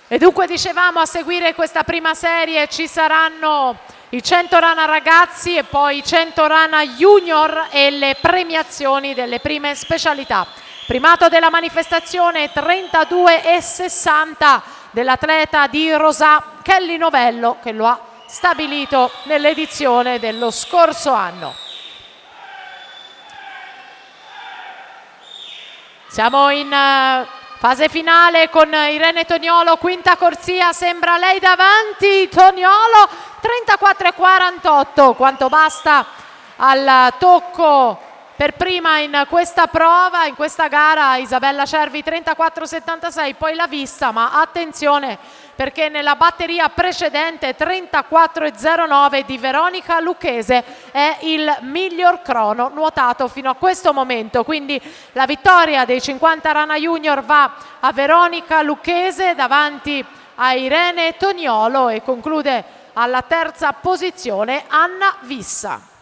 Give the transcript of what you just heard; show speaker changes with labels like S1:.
S1: E dunque dicevamo, a seguire questa prima serie ci saranno i 100 rana ragazzi e poi i 100 rana junior e le premiazioni delle prime specialità. Primato della manifestazione 32,60 dell'atleta di Rosà Kelly Novello, che lo ha stabilito nell'edizione dello scorso anno. Siamo in fase finale con Irene Toniolo, quinta corsia, sembra lei davanti. Toniolo 34,48, quanto basta al tocco per prima in questa prova, in questa gara. Isabella Cervi 34,76, poi l'ha vista, ma attenzione perché nella batteria precedente 34,09 di Veronica Lucchese è il miglior crono nuotato fino a questo momento, quindi la vittoria dei 50 rana junior va a Veronica Lucchese davanti a Irene Toniolo e conclude alla terza posizione Anna Vissa.